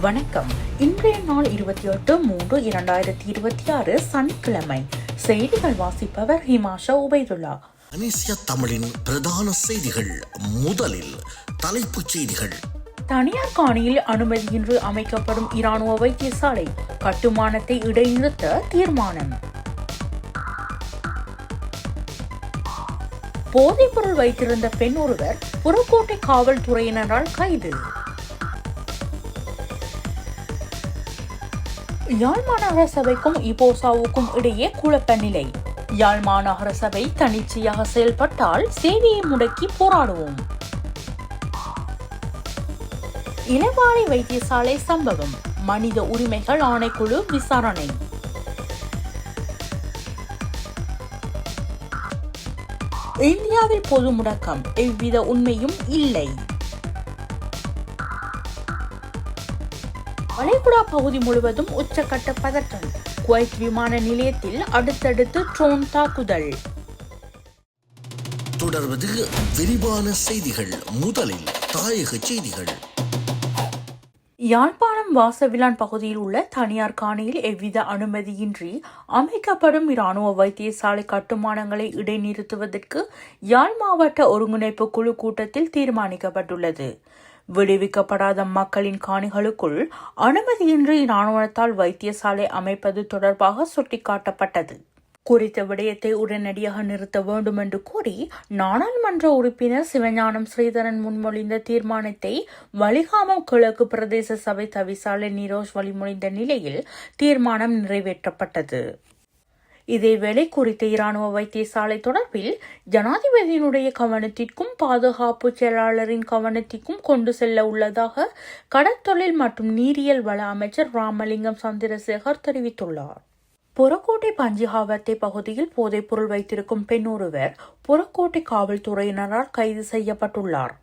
வணக்கம். இன்றைய நாள் 28/3/2026 சனிக்கிழமை. செய்திகள் வாசிப்பவர் ஹிமாஷா உபைதுல்லா. அனீசியா தமிழின் பிரதான செய்திகள். முதலில் தலைப்புச் செய்திகள். தனியார் காணியில் அனுமதியின்றி அமைக்கப்படும் இராணுவ வைத்தியசாலை கட்டுமானத்தை இடைநிறுத்த தீர்மானம். போதைப்பொருள் வைத்திருந்த பெண் ஒருவர் புறக்கோட்டை காவல்துறையினரால் கைது. யாழ் மாநகர சபைக்கும் இபோசாவுக்கும் இடையே குழப்ப நிலை. யாழ் மாநகர சபை தனிச்சையாக செயல்பட்டால் சேவையை முடக்கி போராடுவோம். இளவாலை வைத்தியசாலை சம்பவம், மனித உரிமைகள் ஆணைக்குழு விசாரணை. இந்தியாவில் பொது முடக்கம், எவ்வித உண்மையும் இல்லை. வளைகுடா பகுதி முழுவதும் உச்சக்கட்ட பதட்டம். குவைத் விமான நிலையத்தில் அடுத்தடுத்து ட்ரோன் தாக்குதல். தொடர்வது விரிவான செய்திகள். முதலில் தாயக செய்திகள். யாழ்ப்பாணம் வாசவிலான் பகுதியில் உள்ள தனியார் காணியில் எவ்வித அனுமதியின்றி அமைக்கப்படும் இராணுவ வைத்தியசாலை கட்டுமானங்களை இடைநிறுத்துவதற்கு யாழ் மாவட்ட ஒருங்கிணைப்பு குழு கூட்டத்தில் தீர்மானிக்கப்பட்டுள்ளது. விடுவிக்கப்படாத மக்களின் காணிகளுக்குள் அனுமதியின்றி இராணுவத்தால் வைத்தியசாலை அமைப்பது தொடர்பாக சுட்டிக்காட்டப்பட்டது. குறித்த விடயத்தை உடனடியாக நிறுத்த வேண்டும் என்று கூறி நாடாளுமன்ற உறுப்பினர் சிவஞானம் ஸ்ரீதரன் முன்மொழிந்த தீர்மானத்தை வலிகாமம் கிழக்கு பிரதேச சபை தவிசாளர் நிரோஷ் வழிமொழிந்த நிலையில் தீர்மானம் நிறைவேற்றப்பட்டது. இதேவேளை குறித்த இராணுவ வைத்தியசாலை தொடர்பில் ஜனாதிபதியினுடைய கவனத்திற்கும் பாதுகாப்பு செயலாளரின் கவனத்திற்கும் கொண்டு செல்ல உள்ளதாக கடற்தொழில் மற்றும் நீரியல் வள அமைச்சர் ராமலிங்கம் சந்திரசேகர் தெரிவித்துள்ளார். புறக்கோட்டை பஞ்சிகாவத்தை பகுதியில் போதைப்பொருள் வைத்திருக்கும் பெண் ஒருவர் புறக்கோட்டை காவல்துறையினரால் கைது செய்யப்பட்டுள்ளார்.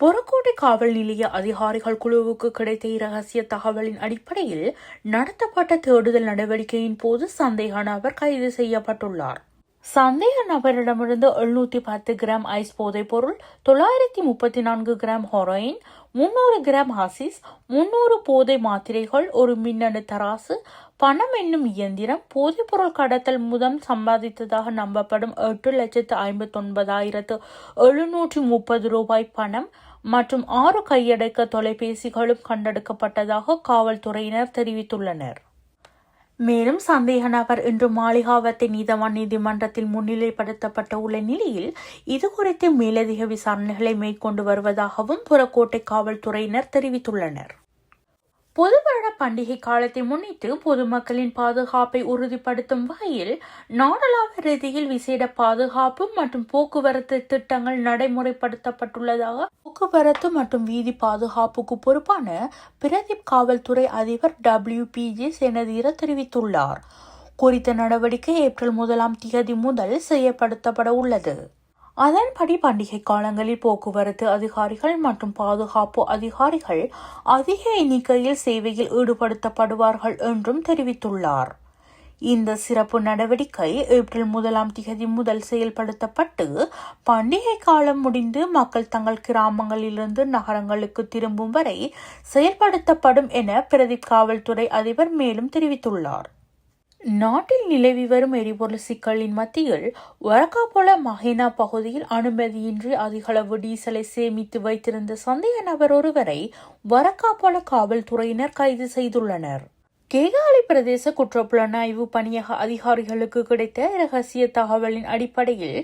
புறக்கோட்டை காவல் நிலைய அதிகாரிகள் குழுவுக்கு கிடைத்த இரகசிய தகவலின் அடிப்படையில் நடத்தப்பட்ட தேடுதல் நடவடிக்கையின் போது சந்தேக நபர் கைது செய்யப்பட்டுள்ளார். சந்தேக நபரிடமிருந்து 710 கிராம் ஐஸ் போதைப் பொருள், 934 கிராம் ஹெரோயின், 300 கிராம் ஹசிஸ், 300 போதை மாத்திரைகள், ஒரு மின்னணு தராசு, பணம் என்னும் இயந்திரம், போதைப்பொருள் கடத்தல் மூலம் சம்பாதித்ததாக நம்பப்படும் 8,59,730 ரூபாய் பணம் மற்றும் 6 கையடக்க தொலைபேசிகளும் கண்டெடுக்கப்பட்டதாக காவல்துறையினர் தெரிவித்துள்ளனர். மேலும் சந்தேக நபர் இன்று மாளிகாவத்தை நீதவான் நீதிமன்றத்தில் முன்னிலைப்படுத்தப்பட்ட உள்ள நிலையில் இதுகுறித்து மேலதிக விசாரணைகளை மேற்கொண்டு வருவதாகவும் புறக்கோட்டை காவல்துறையினர் தெரிவித்துள்ளனர். பொது வருட பண்டிகை காலத்தை முன்னிட்டு பொதுமக்களின் பாதுகாப்பை உறுதிப்படுத்தும் வகையில் நாடளாவிய ரீதியில் விசேட பாதுகாப்பு மற்றும் போக்குவரத்து திட்டங்கள் நடைமுறைப்படுத்தப்பட்டுள்ளதாக போக்குவரத்து மற்றும் வீதி பாதுகாப்புக்கு பொறுப்பான பிரதீப் காவல்துறை அதிபர் WPJ செனதீர தெரிவித்துள்ளார். குறித்த நடவடிக்கை ஏப்ரல் 1 முதல் செயல்படுத்தப்பட உள்ளது. அதன்படி பண்டிகை காலங்களில் போக்குவரத்து அதிகாரிகள் மற்றும் பாதுகாப்பு அதிகாரிகள் அதிக எண்ணிக்கையில் சேவையில் ஈடுபடுத்தப்படுவார்கள் என்றும் தெரிவித்துள்ளார். இந்த சிறப்பு நடவடிக்கை ஏப்ரல் 1 முதல் செயல்படுத்தப்பட்டு பண்டிகை காலம் முடிந்து மக்கள் தங்கள் கிராமங்களிலிருந்து நகரங்களுக்கு திரும்பும் வரை செயல்படுத்தப்படும் என பிரதீப் காவல்துறை அதிபர் மேலும் தெரிவித்துள்ளார். நாட்டில் நிலவி வரும் எரிபொருள் சிக்கலின் மத்தியில் வரக்காபொல மஹேனா பகுதியில் அனுமதியின்றி அதிகளவு டீசலை சேமித்து வைத்திருந்த சந்தேக நபர் ஒருவரை வரக்காபொல காவல்துறையினர் கைது செய்துள்ளனர். கேகாலை பிரதேச குற்றப்புலனாய்வு பணியக அதிகாரிகளுக்கு கிடைத்த இரகசிய தகவலின் அடிப்படையில்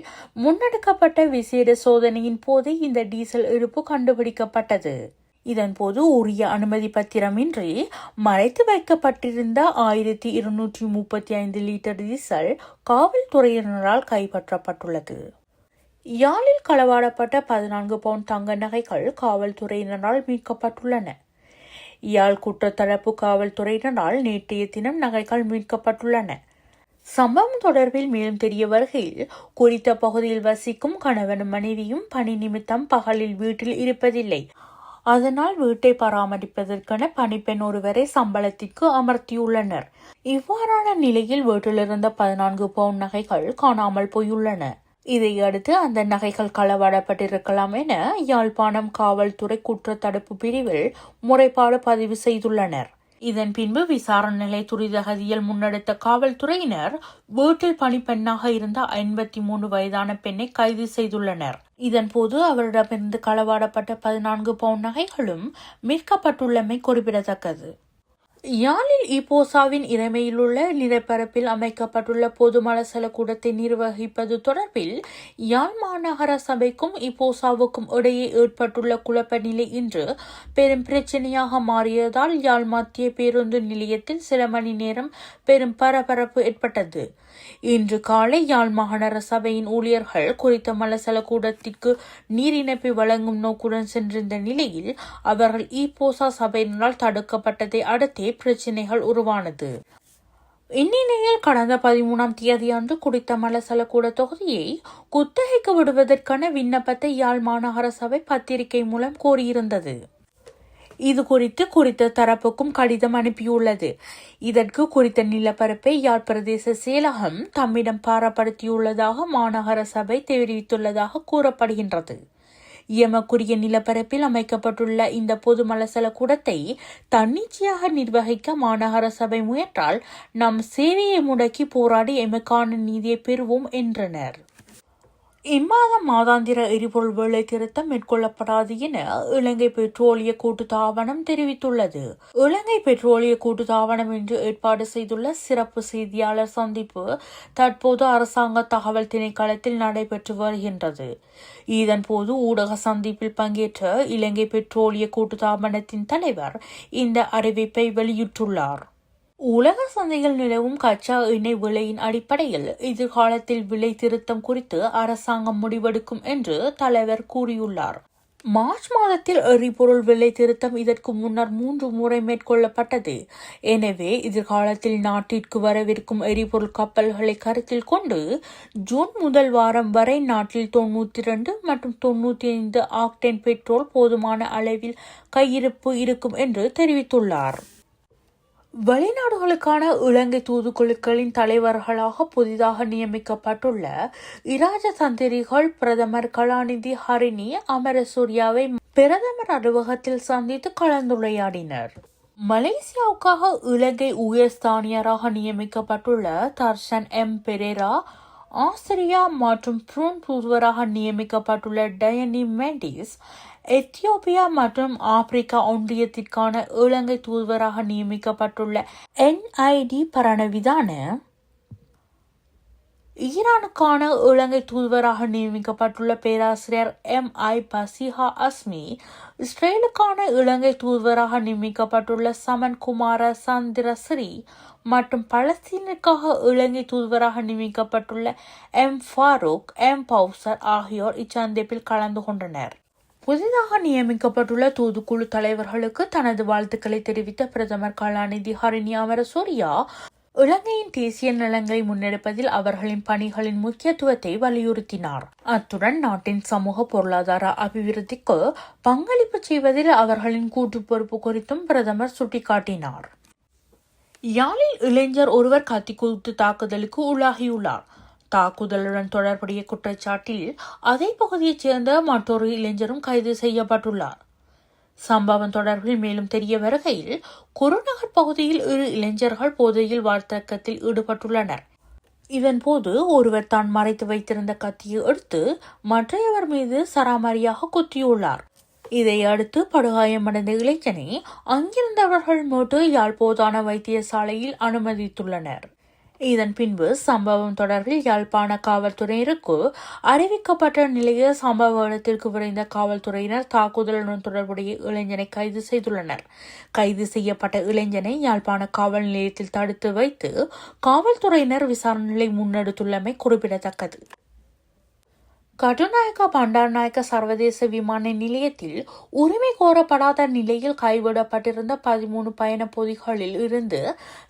முன்னெடுக்கப்பட்ட விசேட சோதனையின் போது இந்த டீசல் இருப்பு கண்டுபிடிக்கப்பட்டது. இதன்போது உரிய அனுமதி பத்திரமின்றி மறைத்து வைக்கப்பட்டிருந்த 1235 லிட்டர் டீசல் காவல்துறையினரால் கைப்பற்றப்பட்டுள்ளது. யாழில் களவாடப்பட்ட 14 பவுண்ட் தங்க நகைகள் காவல்துறையினரால் மீட்கப்பட்டுள்ளன. யாழ் குற்றத்தடுப்பு காவல்துறையினரால் நேற்றைய தினம் நகைகள் மீட்கப்பட்டுள்ளன. சம்பவம் தொடர்பில் மேலும் தெரிய வருகையில் குறித்த பகுதியில் வசிக்கும் கணவனும் மனைவியும் பணி நிமித்தம் பகலில் வீட்டில் இருப்பதில்லை. அதனால் வீட்டை பராமரிப்பதற்கென பணிப்பெண் ஒருவரை சம்பளத்திற்கு அமர்த்தியுள்ளனர். இவ்வாறான நிலையில் வீட்டிலிருந்த 14 பவுண்ட் நகைகள் காணாமல் போயுள்ளன. இதையடுத்து அந்த நகைகள் களவாடப்பட்டிருக்கலாம் என யாழ்ப்பாணம் காவல்துறை குற்றத்தடுப்பு பிரிவில் முறைப்பாடு பதிவு செய்துள்ளனர். இதன் பின்பு விசாரணைகளை துரிதகதியில் முன்னெடுத்த காவல்துறையினர் வீட்டில் பணிப்பெண்ணாக இருந்த 53 வயதான பெண்ணை கைது செய்துள்ளனர். இதன்போது அவரிடமிருந்து களவாடப்பட்ட 14 பவுண்ட் நகைகளும் மீட்கப்பட்டுள்ளமை குறிப்பிடத்தக்கது. யாழில் இப்போசாவின் இறைமையிலுள்ள நிலப்பரப்பில் அமைக்கப்பட்டுள்ள பொது மலசல கூடத்தை நிர்வகிப்பது தொடர்பில் யாழ் மாநகர சபைக்கும் இப்போசாவுக்கும் இடையே ஏற்பட்டுள்ள குழப்ப நிலை இன்று பெரும் பிரச்சனையாக மாறியதால் யாழ் மத்திய பேருந்து நிலையத்தில் சில மணி நேரம் பெரும் பரபரப்பு ஏற்பட்டது. இன்று காலை யாழ் மாநகர சபையின் ஊழியர்கள் குறித்த மலசல கூடத்திற்கு நீர் இணைப்பை வழங்கும் நோக்குடன் சென்றிருந்த நிலையில் அவர்கள் இப்போசா சபையினரால் தடுக்கப்பட்டதை அடுத்தே பிரச்சினைகள் உருவானது. இந்நிலையில் கடந்த 13ஆம் தேதியன்று குறித்த மலசல கூட தொகுதியை குத்தகைக்கு விடுவதற்கான விண்ணப்பத்தை யாழ் மாநகர சபை பத்திரிகை மூலம் கோரியிருந்தது. இது குறித்த தரப்புக்கும் கடிதம் அனுப்பியுள்ளது. இதற்கு குறித்த நிலப்பரப்பை யாழ் பிரதேச செயலகம் தம்மிடம் பாரப்படுத்தியுள்ளதாக மாநகர சபை தெரிவித்துள்ளதாக கூறப்படுகின்றது. எமக்குரிய நிலப்பரப்பில் அமைக்கப்பட்டுள்ள இந்த பொது மலசல கூடத்தை தன்னிச்சையாக நிர்வகிக்க மாநகர சபை முயன்றால் நம் சேவையை முடக்கி போராடி எமக்கான நீதியை பெறுவோம் என்றனர். இம்மாதம் மாதாந்திர எரிபொருள் விலை திருத்தம் மேற்கொள்ளப்படாது என இலங்கை பெட்ரோலிய கூட்டுத்தாபனம் தெரிவித்துள்ளது. இலங்கை பெட்ரோலிய கூட்டுத்தாபனம் இன்று ஏற்பாடு செய்துள்ள சிறப்பு செய்தியாளர் சந்திப்பு தற்போது அரசாங்க தகவல் திணைக்களத்தில் நடைபெற்று வருகின்றது. இதன்போது ஊடக சந்திப்பில் பங்கேற்ற இலங்கை பெட்ரோலிய கூட்டுத்தாபனத்தின் தலைவர் இந்த அறிவிப்பை வெளியிட்டுள்ளார். உலக சந்தையில் நிலவும் கச்சா எண்ணெய் விலையின் அடிப்படையில் எதிர்காலத்தில் விலை திருத்தம் குறித்து அரசாங்கம் முடிவெடுக்கும் என்று தலைவர் கூறியுள்ளார். மார்ச் மாதத்தில் எரிபொருள் விலை திருத்தம் இதற்கு முன்னர் 3 முறை மேற்கொள்ளப்பட்டது. எனவே எதிர்காலத்தில் நாட்டிற்கு வரவிருக்கும் எரிபொருள் கப்பல்களை கருத்தில் கொண்டு ஜூன் முதல் வாரம் வரை நாட்டில் 92 மற்றும் 95 ஆக்டேன் பெட்ரோல் போதுமான அளவில் கையிருப்பு இருக்கும் என்று தெரிவித்துள்ளார். வெளிநாடுகளுக்கான இலங்கை தூதுக்குழுக்களின் தலைவர்களாக புதிதாக நியமிக்கப்பட்டுள்ள இராஜதந்திரிகள் பிரதமர் கலாநிதி ஹரிணி அமரசூரியாவை பிரதமர் அலுவலகத்தில் சந்தித்து கலந்துரையாடினர். மலேசியாவுக்காக இலங்கை உயர்ஸ்தானியராக நியமிக்கப்பட்டுள்ள தர்ஷன் எம் பெரேரா, ஆஸ்திரியா மற்றும் புரூன் தூதுவராக நியமிக்கப்பட்டுள்ள டயனி மெண்டிஸ், எத்தியோப்பியா மற்றும் ஆப்பிரிக்கா ஒன்றியத்திற்கான இலங்கை தூதுவராக நியமிக்கப்பட்டுள்ள NID பரணவிதான, ஈரானுக்கான இலங்கை தூதுவராக நியமிக்கப்பட்டுள்ள பேராசிரியர் MI பசிஹா அஸ்மி, இஸ்ரேலுக்கான இலங்கை தூதுவராக நியமிக்கப்பட்டுள்ள சமன் குமார சந்திரசிறி மற்றும் பலஸ்தீனுக்காக இலங்கை தூதுவராக நியமிக்கப்பட்டுள்ள M ஃபாரூக், M பவுசர் ஆகியோர் இச்சந்திப்பில் கலந்து கொண்டனர். புதிதாக நியமிக்கப்பட்டுள்ள தூதுக்குழு தலைவர்களுக்கு தனது வாழ்த்துக்களை தெரிவித்த பிரதமர் கலாநிதி ஹரிணி அமரசூரியா இலங்கையின் தேசிய நலன்களை முன்னெடுப்பதில் அவர்களின் பணிகளின் முக்கியத்துவத்தை வலியுறுத்தினார். அத்துடன் நாட்டின் சமூக பொருளாதார அபிவிருத்திக்கு பங்களிப்பு செய்வதில் அவர்களின் கூட்டு பொறுப்பு குறித்தும் பிரதமர் சுட்டிக்காட்டினார். யாழில் இளைஞர் ஒருவர் கத்திக்குத்து தாக்குதலுக்கு உள்ளாகியுள்ளார். தாக்குதலுடன் தொடர்புடைய குற்றச்சாட்டில் அதே பகுதியைச் சேர்ந்த மற்றொரு இளைஞரும் கைது செய்யப்பட்டுள்ளார். சம்பவம் தொடர்பில் மேலும் தெரிய வருகையில் குருநகர் பகுதியில் 2 இளைஞர்கள் போதையில் வர்த்தகத்தில் ஈடுபட்டுள்ளனர். இதன்போது ஒருவர் தான் மறைத்து வைத்திருந்த கத்தியை எடுத்து மற்றையவர் மீது சராமரியாக குத்தியுள்ளார். இதையடுத்து படுகாயமடைந்த இளைஞனை அங்கிருந்தவர்கள் மீட்டு யாழ் போதான வைத்தியசாலையில் அனுமதித்துள்ளனர். இதன் பின்பு சம்பவம் தொடர்பில் யாழ்ப்பாண காவல்துறையினருக்கு அறிவிக்கப்பட்ட நிலையில் சம்பவ இடத்திற்கு விரைந்த காவல்துறையினர் தாக்குதலுடன் தொடர்புடைய இளைஞனை கைது செய்துள்ளனர். கைது செய்யப்பட்ட இளைஞனை யாழ்ப்பாண காவல் நிலையத்தில் தடுத்து வைத்து காவல்துறையினர் விசாரணைகளை முன்னெடுத்துள்ளமை குறிப்பிடத்தக்கது. கட்டுநாயக்க பண்டாரநாயக்க சர்வதேச விமான நிலையத்தில் உரிமை கோரப்படாத நிலையில் கைவிடப்பட்டிருந்த 13 பயண பொதிகளில் இருந்து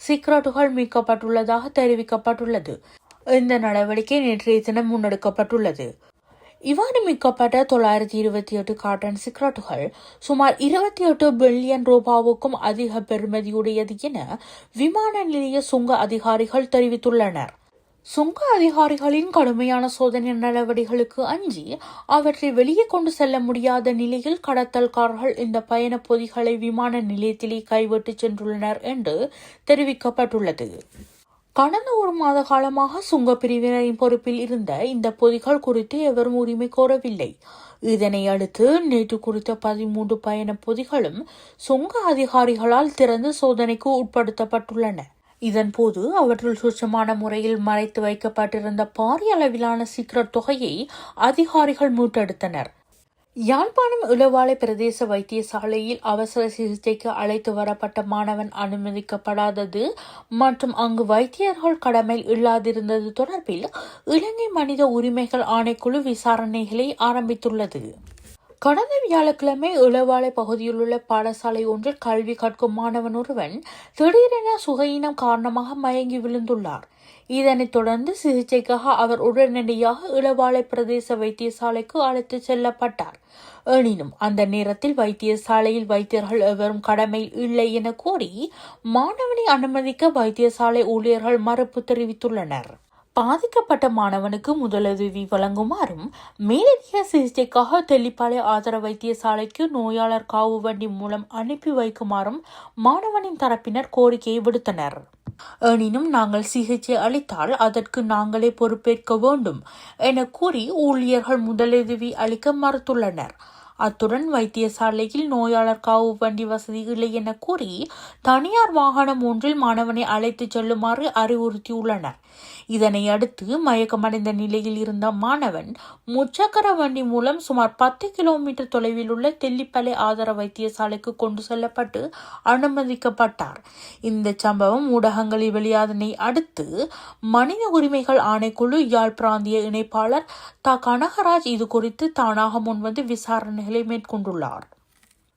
சிகரெட்டுகள் மீட்கப்பட்டுள்ளதாக தெரிவிக்கப்பட்டுள்ளது. இந்த நடவடிக்கை நேற்றைய தினம் முன்னெடுக்கப்பட்டுள்ளது. இவ்வாறு மீட்கப்பட்ட 928 காட்டன் சிகரெட்டுகள் சுமார் 28 பில்லியன் ரூபாவுக்கும் அதிக பெறுமதியுடையது என விமான நிலைய சுங்க அதிகாரிகள் தெரிவித்துள்ளனர். சுங்க அதிகாரிகளின் கடுமையான சோதனை நடவடிக்கைகளுக்கு அஞ்சி அவற்றை வெளியே கொண்டு செல்ல முடியாத நிலையில் கடத்தல்காரர்கள் இந்த பயண பொதிகளை விமான நிலையத்திலே கைவிட்டு சென்றுள்ளனர் என்று தெரிவிக்கப்பட்டுள்ளது. கடந்த ஒரு மாத காலமாக சுங்க பிரிவினரின் பொறுப்பில் இருந்த இந்த பொதிகள் குறித்து எவரும் உரிமை கோரவில்லை. இதனை அடுத்து நேற்று குறித்த 13 பயண பொதிகளும் சுங்க அதிகாரிகளால் திறந்து சோதனைக்கு உட்படுத்தப்பட்டுள்ளன. இதன்போது அவற்றில் சுற்றமான முறையில் மறைத்து வைக்கப்பட்டிருந்த பாரிய அளவிலான சீக்ரெட் தொகையை அதிகாரிகள் மீட்டெடுத்தனர். யாழ்ப்பாணம் இளவாலை பிரதேச வைத்தியசாலையில் அவசர சிகிச்சைக்கு அழைத்து வரப்பட்ட மாணவன் அனுமதிக்கப்படாதது மற்றும் அங்கு வைத்தியர்கள் கடமையில் இல்லாதிருந்தது தொடர்பில் இலங்கை மனித உரிமைகள் ஆணைக்குழு விசாரணைகளை ஆரம்பித்துள்ளது. கடந்த வியாழக்கிழமை இளவாலை பகுதியில் உள்ள பாடசாலை ஒன்றில் கல்வி கற்கும் மாணவன் ஒருவன் திடீரென சுகையினம் காரணமாக மயங்கி விழுந்துள்ளார். இதனைத் தொடர்ந்து சிகிச்சைக்காக அவர் உடனடியாக இளவாலை பிரதேச வைத்தியசாலைக்கு அழைத்து செல்லப்பட்டார். எனினும் அந்த நேரத்தில் வைத்தியசாலையில் வைத்தியர்கள் எவரும் கடமையில் இல்லை என கூறி மாணவனை அனுமதிக்க வைத்தியசாலை ஊழியர்கள் மறுப்பு தெரிவித்துள்ளனர். பாதிக்கப்பட்ட மாணவனுக்கு முதலுதவி வழங்குமாறும் மேலதிக சிகிச்சைக்காக தெல்லிப்பாளை ஆதார வைத்தியசாலைக்கு நோயாளர் காவு வண்டி மூலம் அனுப்பி வைக்குமாறும் மாணவனின் தரப்பினர் கோரிக்கையை விடுத்தனர். எனினும் நாங்கள் சிகிச்சை அளித்தால் அதற்கு நாங்களே பொறுப்பேற்க வேண்டும் என கூறி ஊழியர்கள் முதலுதவி அளிக்க மறுத்துள்ளனர். அத்துடன் வைத்தியசாலையில் நோயாளர் காவு வண்டி வசதி இல்லை என கூறி தனியார் வாகனம் ஒன்றில் மாணவனை அழைத்து செல்லுமாறு அறிவுறுத்தியுள்ளனர். இதனை அடுத்து மயக்கமடைந்த நிலையில் இருந்த மாணவன் முச்சக்கர வண்டி மூலம் சுமார் 10 கிலோமீட்டர் தொலைவில் உள்ள தெல்லிப்பளை ஆதார வைத்தியசாலைக்கு கொண்டு செல்லப்பட்டு அனுமதிக்கப்பட்டார். இந்த சம்பவம் ஊடகங்களில் வெளியாதனை அடுத்து மனித உரிமைகள் ஆணைக்குழு யாழ் பிராந்திய இணைப்பாளர் கனகராஜ் இது குறித்து தானாக முன்வந்து விசாரணைகளை மேற்கொண்டுள்ளார்.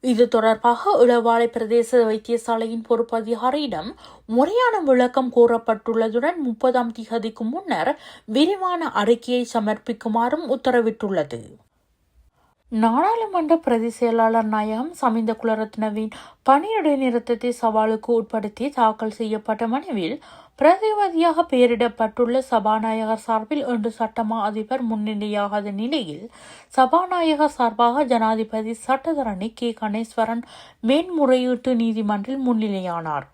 இது தொடர்பாக இளவாலை பிரதேச வைத்தியசாலையின் பொறுப்பு அதிகாரியிடம் முறையான விளக்கம் கோரப்பட்டுள்ளதுடன் 30ஆம் திகதிக்கு முன்னர் விரிவான அறிக்கையை சமர்ப்பிக்குமாறும் உத்தரவிட்டுள்ளது. நாடாளுமன்ற பிரதி செயலாளர் நாயகம் சமிந்த குலரத்னவின் பணியிடை நிறுத்தத்தை சவாலுக்கு உட்படுத்தி தாக்கல் செய்யப்பட்ட மனுவில் பிரதிவாதியாக பெயரிடப்பட்டுள்ள சபாநாயகர் சார்பில் இன்று சட்டமா அதிபர் முன்னிலையாகாத நிலையில் சபாநாயகர் சார்பாக ஜனாதிபதி சட்டத்தரணி கே கணேஸ்வரன் மேன்முறையீட்டு நீதிமன்றில் முன்னிலையானார்.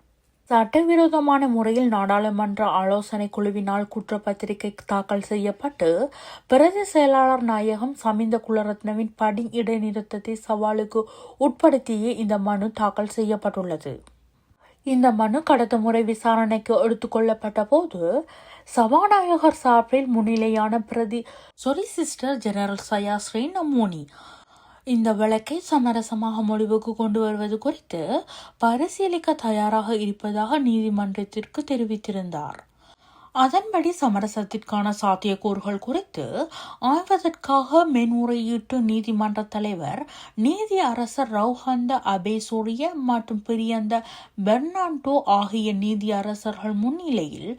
சட்டவிரோதமான முறையில் நாடாளுமன்ற ஆலோசனை குழுவினால் குற்றப்பத்திரிகை தாக்கல் செய்யப்பட்டு பிரதி செயலாளர் நாயகம் சமிந்த குலரத்னவின் பணி இடைநிறுத்தத்தை சவாலுக்கு உட்படுத்தியே இந்த மனு தாக்கல் செய்யப்பட்டுள்ளது. இந்த மனு கடந்த முறை விசாரணைக்கு எடுத்துக்கொள்ளப்பட்ட போது சபாநாயகர் சார்பில் முன்னிலையான பிரதி சொலிசிஸ்டர் ஜெனரல் சயாஸ்ரீ நமோனி இந்த வழக்கை சமரசமாக முடிவுக்கு கொண்டு வருவது குறித்து பரிசீலிக்க தயாராக இருப்பதாக நீதிமன்றத்திற்கு தெரிவித்திருந்தார். அதன்படி சமரசத்திற்கான சாத்தியக்கூறுகள் குறித்து ஆய்வதற்காக மேன்முறையீட்டு நீதிமன்ற தலைவர் நீதி அரசர் ரவுஹந்த அபேசூரிய மற்றும் பிரியந்த பெர்னாண்டோ ஆகிய நீதி அரசர்கள் முன்னிலையில்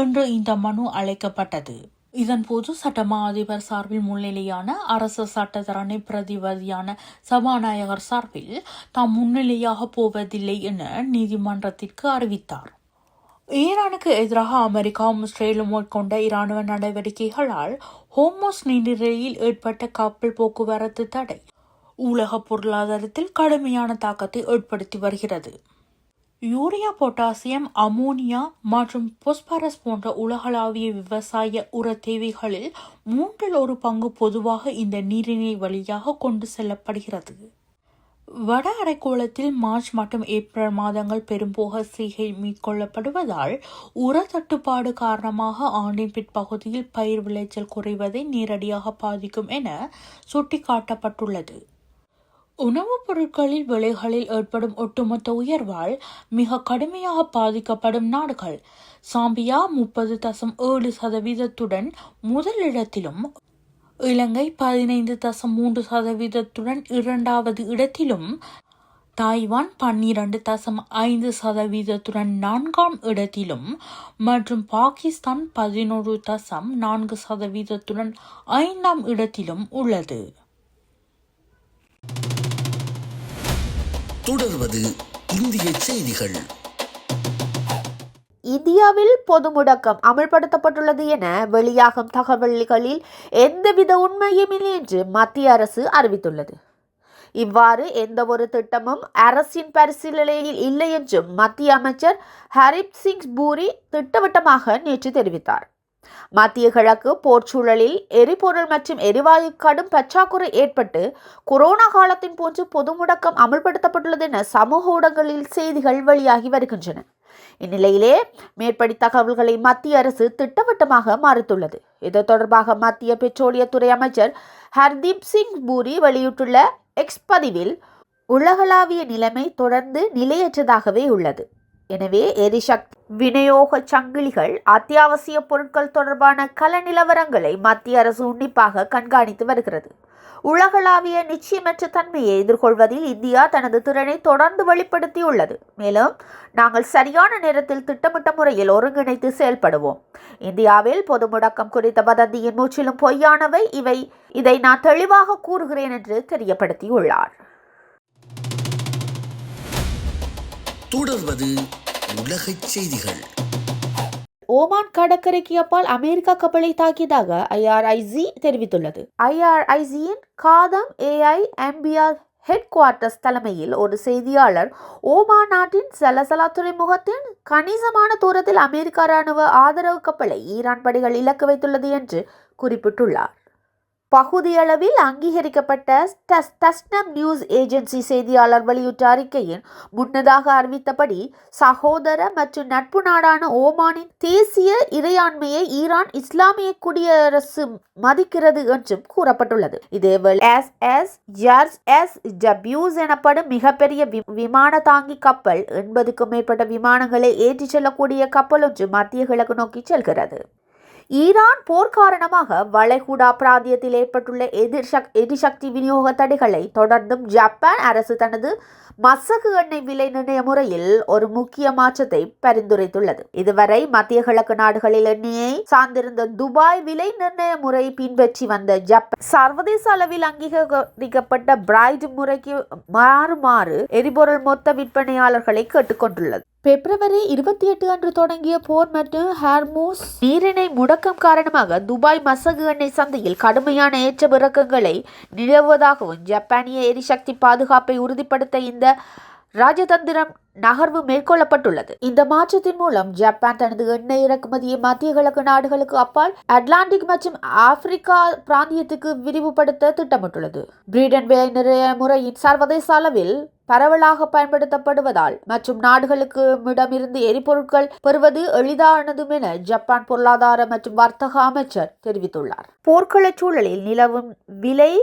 இன்று இந்த மனு அழைக்கப்பட்டது. இதன்போது சட்டமா அதிபர் சார்பில் முன்னிலையான அரசு சட்டத்தரணி பிரதிவாதியான சபாநாயகர் சார்பில் தாம் முன்னிலையாக போவதில்லை என நீதிமன்றத்திற்கு அறிவித்தார். ஈரானுக்கு எதிராக அமெரிக்காவும் இஸ்ரேலும் மேற்கொண்ட இராணுவ நடவடிக்கைகளால் ஹோர்முஸ் நீரிழையில் ஏற்பட்ட கப்பல் போக்குவரத்து தடை உலக பொருளாதாரத்தில் கடுமையான தாக்கத்தை ஏற்படுத்தி வருகிறது. யூரியா, பொட்டாசியம், அமோனியா மற்றும் பொஸ்பரஸ் போன்ற உலகளாவிய விவசாய உர தேவைகளில் 1/3 பொதுவாக இந்த நீரிணை வழியாக கொண்டு செல்லப்படுகிறது. வட அரைக்கோளத்தில் மார்ச் மற்றும் ஏப்ரல் மாதங்கள் பெரும்போக செய்கை மேற்கொள்ளப்படுவதால் உர தட்டுப்பாடு காரணமாக ஆண்டின் பிற்பகுதியில் பயிர் விளைச்சல் குறைவதை நேரடியாக பாதிக்கும் என சுட்டிக்காட்டப்பட்டுள்ளது. உணவுப் பொருட்களில் விலைகளில் ஏற்படும் ஒட்டுமொத்த உயர்வால் மிக கடுமையாக பாதிக்கப்படும் நாடுகள் சாம்பியா 30.7% முதலிடத்திலும், இலங்கை 15.3% இரண்டாவது இடத்திலும், தாய்வான் 12.5% 4ஆம் இடத்திலும் மற்றும் பாகிஸ்தான் 11.4% 5ஆம் இடத்திலும் உள்ளது. தொடர்வது இந்திய செய்திகள். இந்தியாவில் பொது முடக்கம் அமல்படுத்தப்பட்டுள்ளது என வெளியாகும் தகவல்களில் எந்தவித உண்மையும் இல்லை என்று மத்திய அரசு அறிவித்துள்ளது. இவ்வாறு எந்த ஒரு திட்டமும் அரசின் பரிசீலனையில் இல்லை என்றும் மத்திய அமைச்சர் ஹர்தீப் சிங் பூரி திட்டவட்டமாக நேற்று தெரிவித்தார். மத்திய கிழக்கு போர்ச்சூழலில் எரிபொருள் மற்றும் எரிவாயு கடும் பற்றாக்குறை ஏற்பட்டு கொரோனா காலத்தின் போன்று பொது முடக்கம் அமல்படுத்தப்பட்டுள்ளது என சமூக ஊடகங்களில் செய்திகள் வெளியாகி வருகின்றன. இந்நிலையிலே மேற்படி தகவல்களை மத்திய அரசு திட்டவட்டமாக மறுத்துள்ளது. இது தொடர்பாக மத்திய பெட்ரோலியத்துறை அமைச்சர் ஹர்தீப் சிங் பூரி வெளியிட்டுள்ள எக்ஸ் பதிவில் உலகளாவிய நிலைமை தொடர்ந்து நிலையற்றதாகவே உள்ளது. எனவே எரிசக்தி விநியோக சங்கிலிகள் அத்தியாவசிய பொருட்கள் தொடர்பான கள நிலவரங்களை மத்திய அரசு உன்னிப்பாக கண்காணித்து வருகிறது. உலகளாவிய நிச்சயமற்ற தன்மையை எதிர்கொள்வதில் இந்தியா தனது திறனை தொடர்ந்து வெளிப்படுத்தியுள்ளது. மேலும் நாங்கள் சரியான நேரத்தில் திட்டமிட்ட முறையில் ஒருங்கிணைத்து செயல்படுவோம். இந்தியாவில் பொது முடக்கம் குறித்த வதந்தியின் முற்றிலும் பொய்யானவை இதை நான் தெளிவாக கூறுகிறேன் என்று தெரியப்படுத்தியுள்ளார். தொடர்வது உலகச் செய்திகள். ஓமான் கடற்கரைக்கு அப்பால் அமெரிக்கா கப்பலை தாக்கியதாக IRIC தெரிவித்துள்ளது. IRICயின் காதம் AIMBR ஹெட் குவார்ட்டர்ஸ் தலைமையில் ஒரு செய்தியாளர் ஓமான் நாட்டின் சலசலா துறைமுகத்தின் கணிசமான தூரத்தில் அமெரிக்க ராணுவ ஆதரவு கப்பலை ஈரான் படைகள் இலக்கு வைத்துள்ளது என்று குறிப்பிட்டுள்ளார். பகுதியளவில் அங்கீகரிக்கப்பட்ட தஸ்னம் நியூஸ் ஏஜென்சி செய்தியாளர் வெளியிட்ட அறிக்கையின் முன்னதாக அறிவித்தபடி சகோதர மற்றும் நட்பு நாடான ஓமானின் தேசிய இறையாண்மையை ஈரான் இஸ்லாமிய குடியரசு மதிக்கிறது என்றும் கூறப்பட்டுள்ளது. இதேவேளை SSW எனப்படும் மிகப்பெரிய விமான தாங்கி கப்பல் 80க்கும் மேற்பட்ட விமானங்களை ஏற்றிச் செல்லக்கூடிய கப்பல் ஒன்று மத்திய கிழக்கு நோக்கி செல்கிறது. ஈரான் போர் காரணமாக வளைகுடா பிராந்தியத்தில் ஏற்பட்டுள்ள எரிசக்தி விநியோக தடைகளை தொடர்ந்தும் ஜப்பான் அரசு தனது மசகு எண்ணெய் விலை நிர்ணய முறையில் ஒரு முக்கிய மாற்றத்தை பரிந்துரைத்துள்ளது. இதுவரை மத்திய கிழக்கு நாடுகளில் எண்ணெயை சார்ந்திருந்த துபாய் விலை நிர்ணய முறை பின்பற்றி வந்த ஜப்பான் சர்வதேச அளவில் அங்கீகரிக்கப்பட்ட பிரைட் முறைக்கு மாறுமாறு எரிபொருள் மொத்த விற்பனையாளர்களை கேட்டுக்கொண்டுள்ளது. பிப்ரவரி 28 அன்று தொடங்கிய போர் மற்றும் ஹார்மூஸ் நீரிணை முடக்கம் காரணமாக துபாய் மசகு எண்ணெய் சந்தையில் கடுமையான ஏற்ற இறக்கங்களை நிலவுவதாகவும் ஜப்பானிய எரிசக்தி பாதுகாப்பை உறுதிப்படுத்த இந்த ராஜதந்திரம் நகர்வு மேற்கொள்ளப்பட்டுள்ளது. இந்த மாற்றத்தின் மூலம் ஜப்பான் தனது எண்ணெய் இறக்குமதியை மத்திய கிழக்கு நாடுகளுக்கு அப்பால் அட்லாண்டிக் மற்றும் ஆப்பிரிக்கா பிராந்தியத்துக்கு விரிவுபடுத்த திட்டமிட்டுள்ளது. பிரிட்டன் விலை நிர்ணய முறையின் சர்வதேச அளவில் பரவலாக பயன்படுத்தப்படுவதால் மற்றும் நாடுகளுக்கு இடமிருந்து எரிபொருட்கள் பெறுவது எளிதானதும் என ஜப்பான் பொருளாதார மற்றும் வர்த்தக அமைச்சர் தெரிவித்துள்ளார். போர்க்கள சூழலில் நிலவும் விலை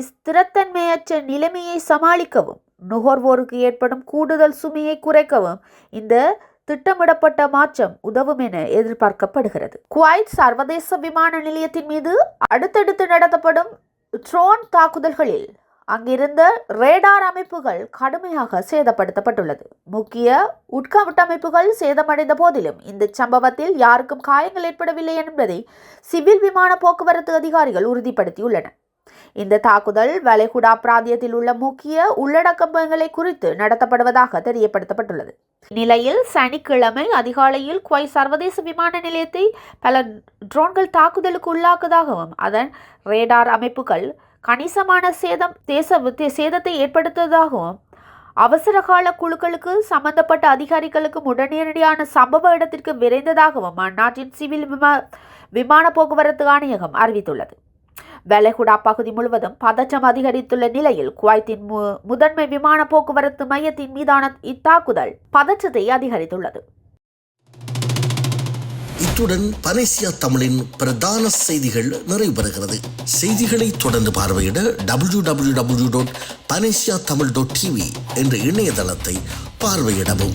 ஸ்திரத்தன்மையற்ற நிலைமையை சமாளிக்கவும் நுகர்வோருக்கு ஏற்படும் கூடுதல் சுமையை குறைக்கவும் இந்த திட்டமிடப்பட்ட மாற்றம் உதவும் என எதிர்பார்க்கப்படுகிறது. குவைத் சர்வதேச விமான நிலையத்தின் மீது அடுத்தடுத்து நடத்தப்படும் ட்ரோன் தாக்குதல்களில் அங்கிருந்த ரேடார் அமைப்புகள் கடுமையாக சேதப்படுத்தப்பட்டுள்ளது. முக்கிய உட்கட்டமைப்புகள் சேதமடைந்த போதிலும் இந்த சம்பவத்தில் யாருக்கும் காயங்கள் ஏற்படவில்லை என்பதை சிவில் விமான போக்குவரத்து அதிகாரிகள் உறுதிப்படுத்தியுள்ளனர். இந்த தாக்குதல் வளைகுடா பிராந்தியத்தில் உள்ள முக்கிய உள்ளடக்கங்களை குறித்து நடத்தப்படுவதாக தெரியப்படுத்தப்பட்டுள்ளது. நிலையில் சனிக்கிழமை அதிகாலையில் குவைத் சர்வதேச விமான நிலையத்தை பல ட்ரோன்கள் தாக்குதலுக்கு உள்ளாக்குவதாகவும் அதன் ரேடார் அமைப்புகள் கணிசமான சேதத்தை ஏற்படுத்துவதாகவும் அவசரகால குழுக்களுக்கு சம்பந்தப்பட்ட அதிகாரிகளுக்கு உடனடியான சம்பவ இடத்திற்கு விரைந்ததாகவும் அந்நாட்டின் சிவில் விமான போக்குவரத்து ஆணையகம் அறிவித்துள்ளது. வளைகுடா பகுதி முழுவதும் பதற்றம் அதிகரித்துள்ள நிலையில் குவைத்தின் முதன்மை விமான போக்குவரத்து மையத்தின் மீதான இத்தாக்குதல் பதற்றத்தை அதிகரித்துள்ளது. இத்துடன் பனேசியா தமிழின் பிரதான செய்திகள் நிறைவு பெறுகிறது. செய்திகளை தொடர்ந்து பார்வையிட www.panesiatamil.tv என்ற இணையதளத்தை பார்வையிடவும்.